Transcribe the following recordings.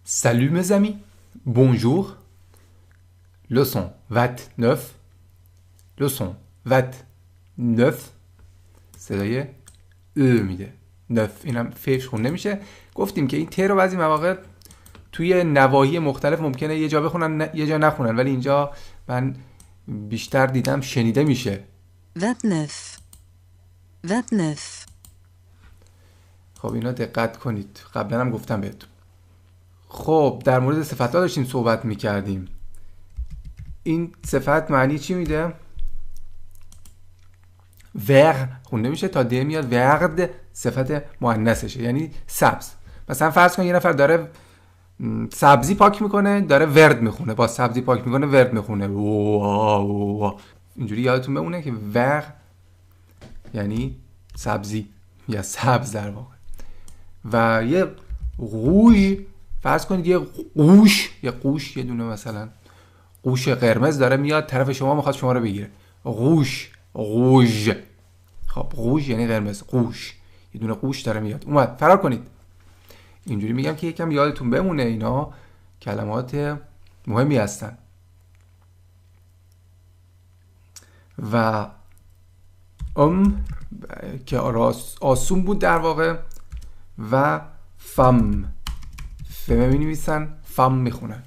Salut mes amis, bonjour. Leçon 29. Leçon 29 صدای میده. 9 اینم فش خونده میشه. گفتیم که این ت رو بعضی مواقع توی نواحی مختلف ممکنه یه جا بخونن یه جا نخونن، ولی اینجا من بیشتر دیدم شنیده میشه. 29 خب اینا دقت کنید، قبلا هم گفتم بهتون. خب در مورد صفت‌ها داشتیم صحبت میکردیم. این صفت معنی چی میده؟ ور خونده میشه تا د میاد. ورد صفت مؤنثشه، یعنی سبز. مثلا فرض کن یه نفر داره سبزی پاک میکنه، داره ورد میخونه، با سبزی پاک میکنه ورد میخونه. اینجوری یادتون بمونه که ور یعنی سبزی یا سبز در واقع. و یه روژ، فرض کنید یه قوش، یه دونه مثلا قوش قرمز داره میاد طرف شما، میخواد شما رو بگیره. روژ. خب روژ یعنی قرمز. قوش، یه دونه قوش داره میاد، اومد، فرار کنید. اینجوری میگم که یکم یادتون بمونه، اینا کلمات مهمی هستن. و که آسون بود در واقع. و فم می نویسن، فم میخونن.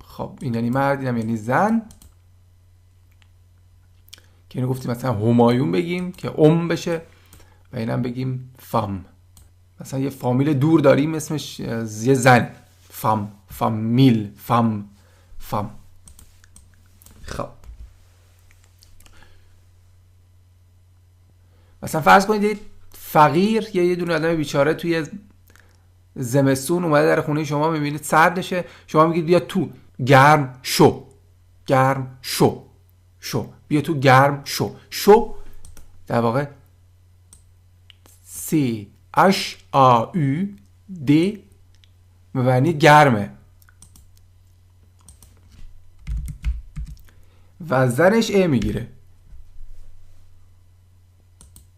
خب این یعنی مرد، اینم یعنی زن. که اینو گفتیم مثلا همایون بگیم که بشه و اینم بگیم فم. مثلا یه فامیل دور داریم اسمش یه زن، فامیل. خب مثلا فرض کنید فقیر یه دونه آدم بیچاره توی زمستون اومده در خونه شما، میبینید سردشه، شما میگید بیا تو گرم شو. بیا تو گرم شو در واقع CHAUD معنی گرمه. و زنش میگیره.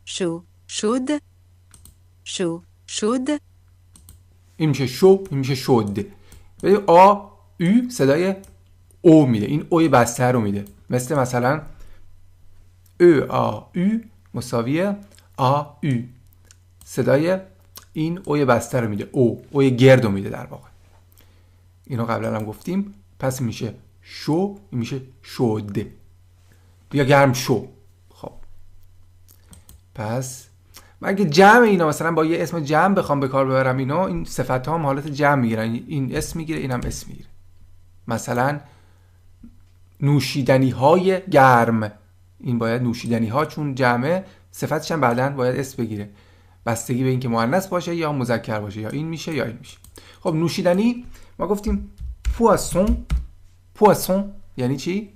شد این میشه شو، این میشه شد. ولی صدای او میده. این اوی بسته رو میده. مثلا او مساویه AU. صدای این اوی بسته رو میده. اوی گرد رو میده در واقع. اینو قبلا هم گفتیم. پس میشه شو، این میشه شد. بیا گرم شو. خب پس من اگه جمع اینا مثلا با یه اسم جمع بخوام به کار ببرم، اینا این صفت ها هم حالت جمع میگیرن. این اسم میگیره، اینم اسم میگیره. مثلا نوشیدنی های گرم، این باید نوشیدنی ها چون جمعه صفتش هم بعداً باید اسم بگیره، بستگی به اینکه مؤنث باشه یا مذکر باشه، یا این میشه یا این میشه. خب نوشیدنی ما گفتیم پواسون یعنی چی؟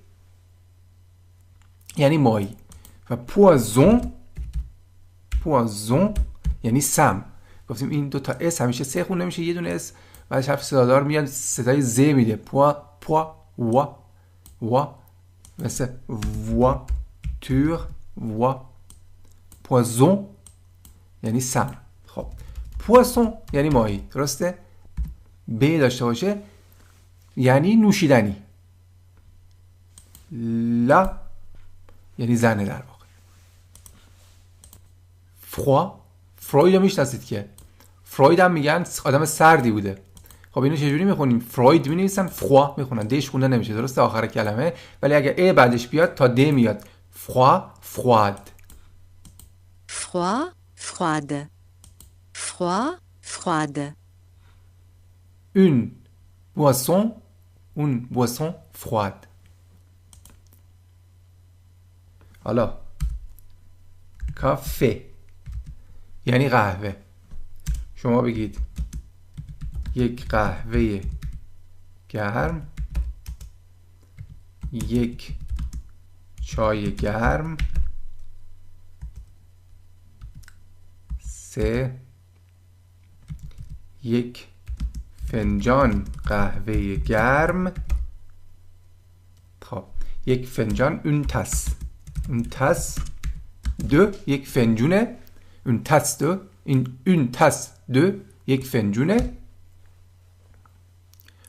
یعنی ماهی. و پوازون یعنی سم. گفتیم این دو تا اس همیشه سه خونده میشه، یه دونه اس بعدش حرف صدادار میاد، صدای ز میده. پوا و مثل voiture پوازون یعنی سم. خب پواسون یعنی ماهی، درسته؟ ب داشته باشه یعنی نوشیدنی. لا یعنی زنه در واقع. فروید رو میشناسید که فروید هم میگن آدم سردی بوده. خب اینو چجوری میخونیم؟ فروید می‌نویسن، فروا میخونن، دش خونده نمیشه، درسته آخر کلمه، ولی اگه ا بعدش بیاد تا د میاد. فرواد. une boisson froide. حالا کافه یعنی قهوه. شما بگید یک قهوه گرم، یک چای گرم، 3 یک فنجان قهوه گرم. خب یک فنجان اون تاس 2 یک فنجونه، اون تاس 2 این اون تاس دو یک فنجونه.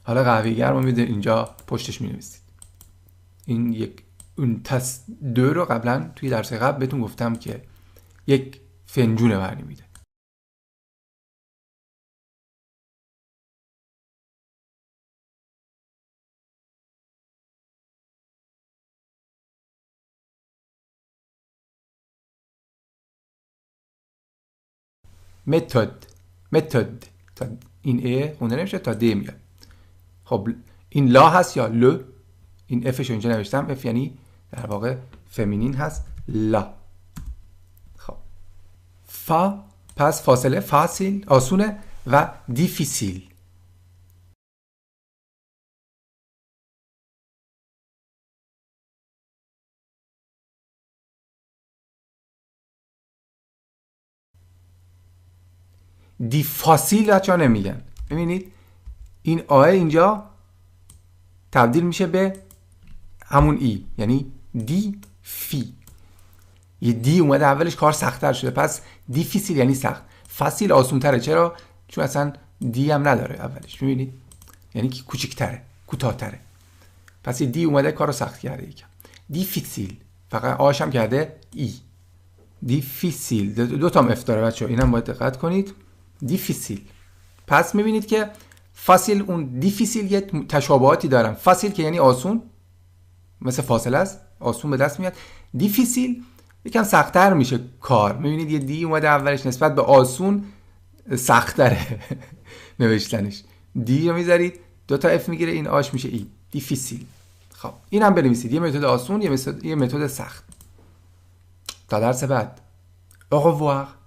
حالا قهوه گرم رو میده اینجا پشتش مینویسید. این یک اون تاس دو رو قبلا توی درس قبل بهتون گفتم که یک فنجونه معنی میده. متد تا این ا خونده نمیشه تا د میاد. خب این لا هست یا ل، این افش اینجا نوشتم، اف یعنی در واقع فمینین هست، لا. خب فا پس فاصله، فاصل آسونه و دیفیسیل. دیفاسیل بچه ها نمیگن. ببینید این آه اینجا تبدیل میشه به همون ای، یعنی دی فی. یه دی اومده اولش، کار سخت‌تر شده، پس دیفیسیل یعنی سخت. فاسیل آسون‌تره. چرا؟ چون اصلا دی هم نداره اولش. میبینید یعنی که کوچیک‌تره، کوتاه‌تره. پس دی اومده کارو سخت کرده یکم. دیفیسیل فقط آش هم کرده ای. دیفیسیل دو تا اف داره بچه‌ها، اینم باید دقت کنید. دیفیسیل. پس میبینید که فاسیل اون دیفیسیل یه تشابهاتی دارن. فاسیل که یعنی آسون، مثل فاصله است، آسون به دست میاد. دیفیسیل یکم سخت‌تر میشه کار. میبینید یه دی اومده اولش، نسبت به آسون سخت‌تره نوشتنش. دی رو میذارید، دو تا اف میگیره، این آش میشه ای. دیفیسیل. خب اینم بنویسید، یه متد آسون، یه متد سخت. تا درس بعد. au revoir.